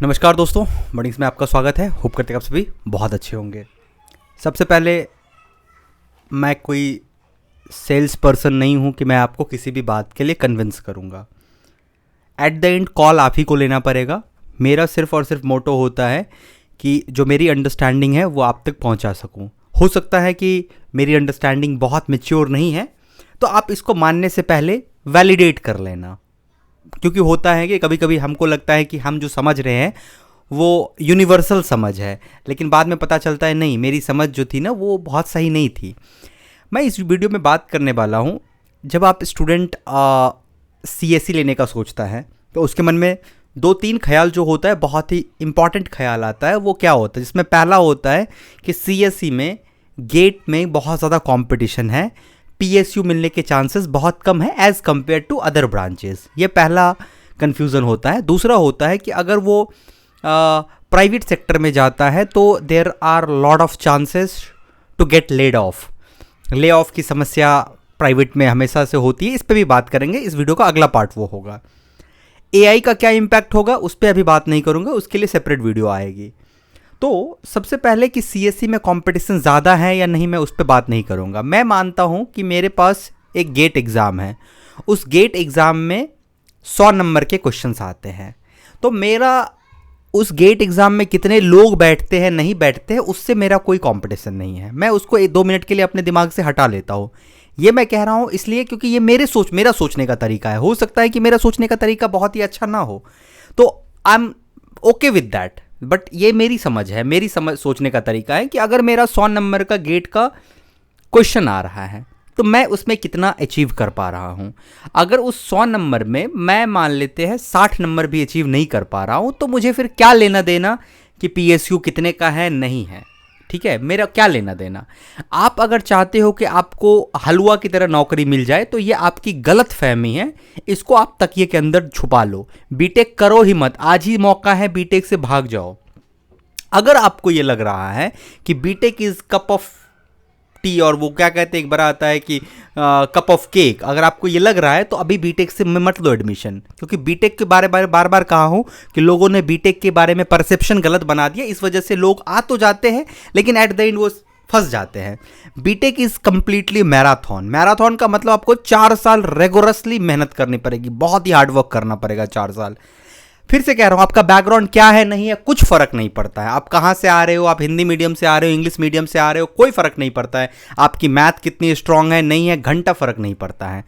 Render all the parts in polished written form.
नमस्कार दोस्तों, बडिंग्स में आपका स्वागत है। होप करते हैं आप सभी बहुत अच्छे होंगे। सबसे पहले मैं कोई सेल्स पर्सन नहीं हूँ कि मैं आपको किसी भी बात के लिए कन्विंस करूँगा। एट द एंड कॉल आप ही को लेना पड़ेगा। मेरा सिर्फ और सिर्फ मोटो होता है कि जो मेरी अंडरस्टैंडिंग है वो आप तक पहुँचा सकूँ। हो सकता है कि मेरी अंडरस्टैंडिंग बहुत मैच्योर नहीं है, तो आप इसको मानने से पहले वैलिडेट कर लेना। क्योंकि होता है कि कभी कभी हमको लगता है कि हम जो समझ रहे हैं वो यूनिवर्सल समझ है, लेकिन बाद में पता चलता है नहीं, मेरी समझ जो थी ना वो बहुत सही नहीं थी। मैं इस वीडियो में बात करने वाला हूँ, जब आप स्टूडेंट CSE लेने का सोचता है तो उसके मन में 2-3 ख्याल जो होता है, बहुत ही इंपॉर्टेंट ख्याल आता है। वो क्या होता है? जिसमें पहला होता है कि CSE में गेट में बहुत ज़्यादा कंपटीशन है, PSU मिलने के चांसेस बहुत कम है as compared to other branches. ये पहला कन्फ्यूज़न होता है। दूसरा होता है कि अगर वो प्राइवेट सेक्टर में जाता है तो there are lot of chances to get laid off. Lay off की समस्या प्राइवेट में हमेशा से होती है। इस पर भी बात करेंगे। इस वीडियो का अगला पार्ट वो होगा। AI का क्या इम्पैक्ट होगा उस पर अभी बात नहीं करूँगा, उसके लिए सेपरेट वीडियो आएगी। तो सबसे पहले कि CSE में कंपटीशन ज़्यादा है या नहीं, मैं उस पर बात नहीं करूँगा। मैं मानता हूँ कि मेरे पास एक गेट एग्ज़ाम है, उस गेट एग्ज़ाम में 100 नंबर के क्वेश्चंस आते हैं। तो मेरा उस गेट एग्ज़ाम में कितने लोग बैठते हैं नहीं बैठते हैं उससे मेरा कोई कंपटीशन नहीं है। मैं उसको 1-2 मिनट के लिए अपने दिमाग से हटा लेता हूँ। ये मैं कह रहा हूँ इसलिए क्योंकि ये मेरा सोचने का तरीका है। हो सकता है कि मेरा सोचने का तरीका बहुत ही अच्छा ना हो, तो I am okay with that, but ये मेरी समझ है। मेरी समझ सोचने का तरीका है कि अगर मेरा 100 नंबर का गेट का क्वेश्चन आ रहा है तो मैं उसमें कितना अचीव कर पा रहा हूँ। अगर उस 100 नंबर में मैं मान लेते हैं 60 नंबर भी अचीव नहीं कर पा रहा हूँ, तो मुझे फिर क्या लेना देना कि PSU कितने का है नहीं है। ठीक है, मेरा क्या लेना देना। आप अगर चाहते हो कि आपको हलवा की तरह नौकरी मिल जाए तो ये आपकी गलत फहमी है। इसको आप तकिए के अंदर छुपा लो। बीटेक करो ही मत, आज ही मौका है, बीटेक से भाग जाओ। अगर आपको ये लग रहा है कि BTech is cup of tea, और वो क्या कहते हैं, एक बार आता है कि कप ऑफ केक, अगर आपको ये लग रहा है तो अभी बीटेक से मत लो एडमिशन। क्योंकि बीटेक के बारे में बार बार कहा हूँ कि लोगों ने बीटेक के बारे में परसेप्शन गलत बना दिया। इस वजह से लोग आ तो जाते हैं लेकिन एट द एंड वो फंस जाते हैं। BTech is completely marathon. Marathon का मतलब आपको 4 साल रेगुलरसली मेहनत करनी पड़ेगी, बहुत ही हार्डवर्क करना पड़ेगा 4 साल। फिर से कह रहा हूँ, आपका बैकग्राउंड क्या है नहीं है कुछ फर्क नहीं पड़ता है। आप कहाँ से आ रहे हो, आप हिंदी मीडियम से आ रहे हो, इंग्लिश मीडियम से आ रहे हो, कोई फर्क नहीं पड़ता है। आपकी मैथ कितनी स्ट्रांग है नहीं है, घंटा फर्क नहीं पड़ता है।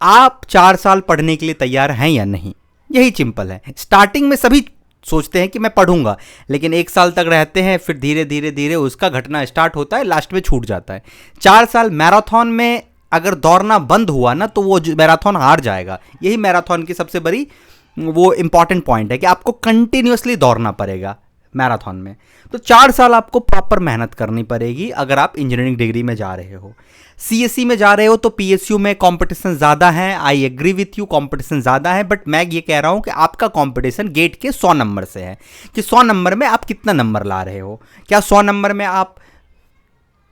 आप 4 साल पढ़ने के लिए तैयार हैं या नहीं, यही सिंपल है। स्टार्टिंग में सभी सोचते हैं कि मैं पढ़ूंगा, लेकिन 1 साल तक रहते हैं, फिर धीरे धीरे धीरे उसका घटना स्टार्ट होता है, लास्ट में छूट जाता है। 4 साल मैराथन में अगर दौड़ना बंद हुआ ना तो वो मैराथन हार जाएगा। यही मैराथन की सबसे बड़ी वो इंपॉर्टेंट पॉइंट है कि आपको कंटिन्यूअसली दौड़ना पड़ेगा मैराथन में। तो 4 साल आपको प्रॉपर मेहनत करनी पड़ेगी अगर आप इंजीनियरिंग डिग्री में जा रहे हो। CSE में जा रहे हो तो PSU में कंपटीशन ज़्यादा है। I agree with you, competition ज़्यादा है, बट मैं ये कह रहा हूँ कि आपका कंपटीशन गेट के 100 नंबर से है कि 100 नंबर में आप कितना नंबर ला रहे हो। क्या 100 नंबर में आप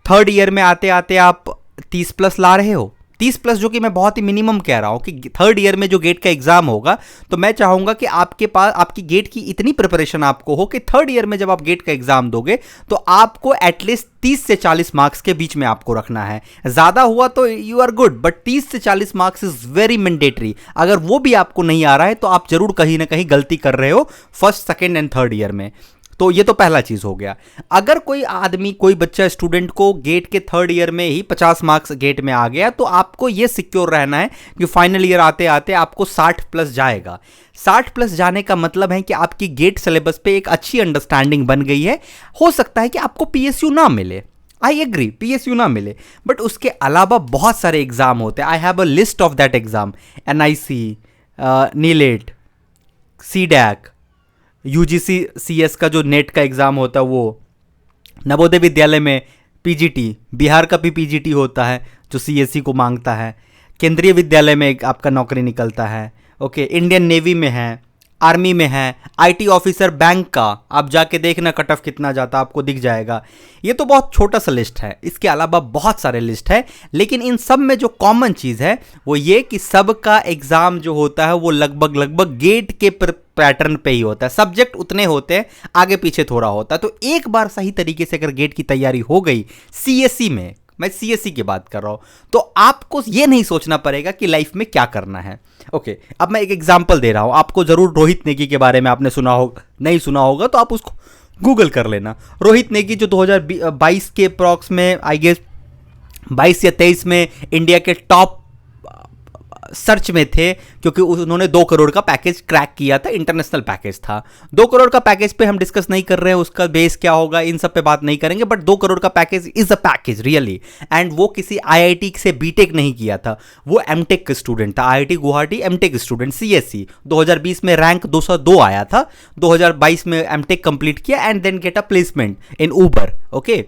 3rd ईयर में आते आते आप 30+ ला रहे हो? 30+, जो कि मैं बहुत ही मिनिमम कह रहा हूँ कि 3rd ईयर में जो गेट का एग्जाम होगा, तो मैं चाहूँगा कि आपके पास आपकी गेट की इतनी प्रिपरेशन आपको हो कि 3rd ईयर में जब आप गेट का एग्जाम दोगे तो आपको एटलीस्ट 30 से 40 मार्क्स के बीच में आपको रखना है। ज़्यादा हुआ तो यू आर गुड, बट 30 से 40 मार्क्स इज़ वेरी मैंडेटरी। अगर वो भी आपको नहीं आ रहा है तो आप जरूर कहीं ना कहीं गलती कर रहे हो 1st, 2nd and 3rd year में। तो ये तो पहला चीज़ हो गया। अगर कोई आदमी, कोई बच्चा, स्टूडेंट को गेट के 3rd ईयर में ही 50 मार्क्स गेट में आ गया, तो आपको ये सिक्योर रहना है कि फाइनल ईयर आते आते आपको 60+ जाएगा। 60+ जाने का मतलब है कि आपकी गेट सिलेबस पे एक अच्छी अंडरस्टैंडिंग बन गई है। हो सकता है कि आपको PSU ना मिले, आई एग्री, PSU ना मिले, बट उसके अलावा बहुत सारे एग्जाम होते हैं। I have a list of that exam. NIC, नीलेट, CDAC, UGC CS का जो नेट का एग्ज़ाम होता है, वो नवोदय विद्यालय में PGT, बिहार का भी PGT होता है जो CSE को मांगता है। केंद्रीय विद्यालय में आपका नौकरी निकलता है। ओके, इंडियन नेवी में है, आर्मी में हैं, आईटी ऑफिसर बैंक का, आप जाके देखना कट ऑफ कितना जाता आपको दिख जाएगा। ये तो बहुत छोटा सा लिस्ट है, इसके अलावा बहुत सारे लिस्ट है, लेकिन इन सब में जो कॉमन चीज़ है वो ये कि सबका एग्ज़ाम जो होता है वो लगभग गेट के पैटर्न पे ही होता है। सब्जेक्ट उतने होते हैं, आगे पीछे थोड़ा होता है। तो एक बार सही तरीके से अगर गेट की तैयारी हो गई सीएससी में, मैं सीएससी की बात कर रहा हूं, तो आपको ये नहीं सोचना पड़ेगा कि लाइफ में क्या करना है। ओके, अब मैं एक एग्जांपल दे रहा हूं, आपको जरूर रोहित नेगी के बारे में आपने सुना होगा, नहीं सुना होगा तो आप उसको गूगल कर लेना। रोहित नेगी जो 2022 के अप्रॉक्स में आई गेस 22 या 23 में इंडिया के टॉप सर्च में थे, क्योंकि उन्होंने 2 करोड़ का पैकेज क्रैक किया था, इंटरनेशनल पैकेज था। 2 करोड़ का पैकेज पे हम डिस्कस नहीं कर रहे हैं, उसका बेस क्या होगा इन सब पे बात नहीं करेंगे, बट 2 करोड़ का package is a package really. And वो किसी आईआईटी से बीटेक नहीं किया था, वो एमटेक स्टूडेंट था, IIT Guwahati MTech student, CSC 2020 में रैंक 202 आया था, 2022 में एमटेक कंप्लीट किया and then get a placement in Uber. Okay,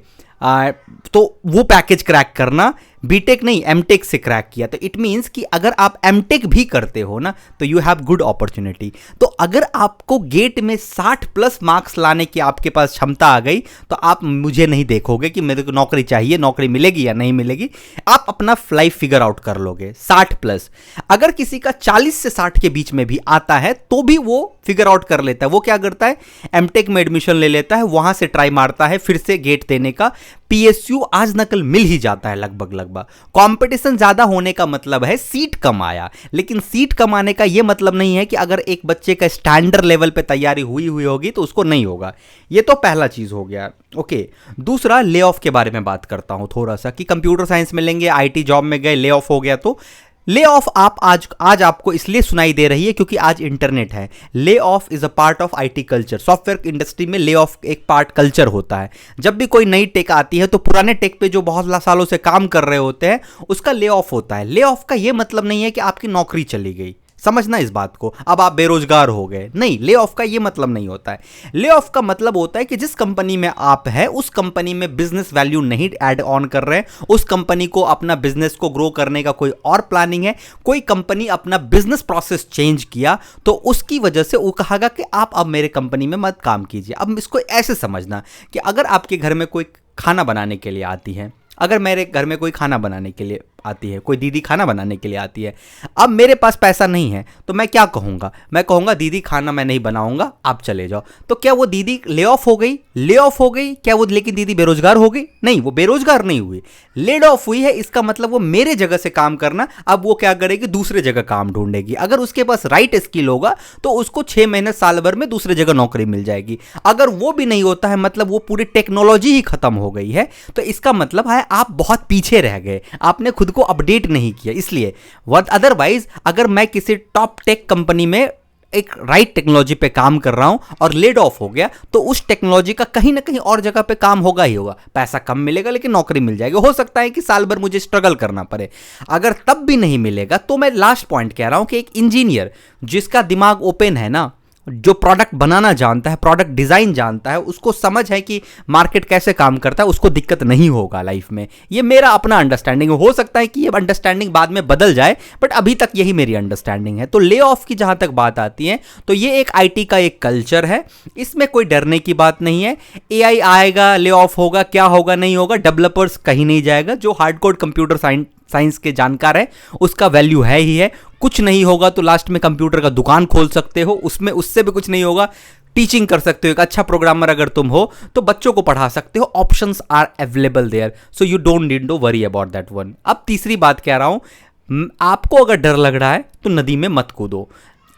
तो वो पैकेज क्रैक करना, बीटेक नहीं एमटेक से क्रैक किया। तो इट मीन्स कि अगर आप एमटेक भी करते हो ना तो यू हैव गुड अपॉर्चुनिटी। तो अगर आपको गेट में 60+ मार्क्स लाने की आपके पास क्षमता आ गई तो आप मुझे नहीं देखोगे कि मेरे को नौकरी चाहिए, नौकरी मिलेगी या नहीं मिलेगी, आप अपना लाइफ फिगर आउट कर लोगे 60+। अगर किसी का 40 से 60 के बीच में भी आता है तो भी वो फिगर आउट कर लेता है। वो क्या करता है, एमटेक में एडमिशन ले लेता है, वहां से ट्राई मारता है फिर से गेट देने का। पीएसयू आज नकल मिल ही जाता है लगभग। कंपटीशन ज्यादा होने का मतलब है सीट कम आया, लेकिन सीट कम आने का यह मतलब नहीं है कि अगर एक बच्चे का स्टैंडर्ड लेवल पे तैयारी हुई होगी तो उसको नहीं होगा। ये तो पहला चीज हो गया। ओके, दूसरा ले ऑफ के बारे में बात करता हूं थोड़ा सा, कि कंप्यूटर साइंस में लेंगे, आईटी जॉब में गए, ले ऑफ हो गया। तो ले ऑफ आप आज आपको इसलिए सुनाई दे रही है क्योंकि आज इंटरनेट है। Lay off is a part of IT culture. Software industry में ले ऑफ एक पार्ट कल्चर होता है। जब भी कोई नई टेक आती है तो पुराने टेक पे जो बहुत सालों से काम कर रहे होते हैं उसका ले ऑफ होता है। ले ऑफ का यह मतलब नहीं है कि आपकी नौकरी चली गई, समझना इस बात को, अब आप बेरोजगार हो गए, नहीं, ले ऑफ का ये मतलब नहीं होता है। ले ऑफ का मतलब होता है कि जिस कंपनी में आप हैं उस कंपनी में बिजनेस वैल्यू नहीं ऐड ऑन कर रहे हैं, उस कंपनी को अपना बिजनेस को ग्रो करने का कोई और प्लानिंग है, कोई कंपनी अपना बिजनेस प्रोसेस चेंज किया तो उसकी वजह से वो कहेगा कि आप अब मेरे कंपनी में मत काम कीजिए। अब इसको ऐसे समझना कि अगर आपके घर में कोई खाना बनाने के लिए आती है, अगर मेरे घर में कोई खाना बनाने के लिए आती है, कोई दीदी खाना बनाने के लिए आती है, अब मेरे पास पैसा नहीं है तो मैं क्या कहूँगा, मैं कहूँगा दीदी खाना मैं नहीं बनाऊँगा, आप चले जाओ। तो क्या वो दीदी ले ऑफ हो गई? ले ऑफ हो गई क्या वो? लेकिन दीदी बेरोजगार हो गई? नहीं, वो बेरोजगार नहीं हुई, लेड ऑफ हुई है। इसका मतलब वो मेरे जगह से काम करना, अब वो क्या करेगी, दूसरे जगह काम ढूंढेगी। अगर उसके पास राइट स्किल होगा तो उसको 6 महीने साल भर में दूसरे जगह नौकरी मिल जाएगी। अगर वो भी नहीं होता है, मतलब वो पूरी टेक्नोलॉजी ही खत्म हो गई है, तो इसका मतलब है आप बहुत पीछे रह गए, आपने खुद को अपडेट नहीं किया। इसलिए अदरवाइज अगर मैं किसी टॉप टेक कंपनी में एक राइट टेक्नोलॉजी पे काम कर रहा हूं और लेड ऑफ हो गया तो उस टेक्नोलॉजी का कहीं ना कहीं और जगह पे काम होगा ही होगा। पैसा कम मिलेगा लेकिन नौकरी मिल जाएगी। हो सकता है कि साल भर मुझे स्ट्रगल करना पड़े। अगर तब भी नहीं मिलेगा तो मैं लास्ट पॉइंट कह रहा हूं कि एक इंजीनियर जिसका दिमाग ओपन है ना, जो प्रोडक्ट बनाना जानता है, प्रोडक्ट डिजाइन जानता है, उसको समझ है कि मार्केट कैसे काम करता है, उसको दिक्कत नहीं होगा लाइफ में। ये मेरा अपना अंडरस्टैंडिंग है, हो सकता है कि ये अंडरस्टैंडिंग बाद में बदल जाए, बट अभी तक यही मेरी अंडरस्टैंडिंग है। तो ले ऑफ की जहां तक बात आती है तो ये एक आईटी का एक कल्चर है, इसमें कोई डरने की बात नहीं है। एआई आएगा, ले ऑफ होगा, क्या होगा नहीं होगा, डेवलपर्स कहीं नहीं जाएगा। जो हार्डकोर कंप्यूटर साइंस के जानकार है उसका वैल्यू है ही है। कुछ नहीं होगा तो लास्ट में कंप्यूटर का दुकान खोल सकते हो, उसमें उससे भी कुछ नहीं होगा, टीचिंग कर सकते हो। एक अच्छा प्रोग्रामर अगर तुम हो तो बच्चों को पढ़ा सकते हो। Options are available there, so you don't need to worry about that one. अब तीसरी बात कह रहा हूं, आपको अगर डर लग रहा है तो नदी में मत कूदो।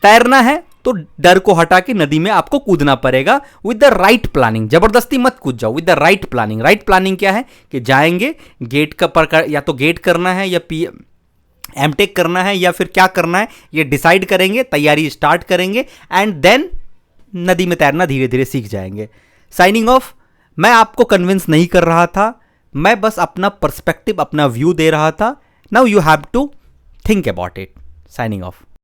तैरना है तो डर को हटा के नदी में आपको कूदना पड़ेगा विद द राइट प्लानिंग। जबरदस्ती मत कूद जाओ, with the right planning. Right planning क्या है कि जाएंगे गेट का पर, या तो गेट करना है या एमटेक करना है या फिर क्या करना है, ये डिसाइड करेंगे, तैयारी स्टार्ट करेंगे एंड देन नदी में तैरना धीरे धीरे सीख जाएंगे। Signing off. मैं आपको कन्विंस नहीं कर रहा था, मैं बस अपना पर्सपेक्टिव, अपना व्यू दे रहा था। Now you have to think about it. Signing of.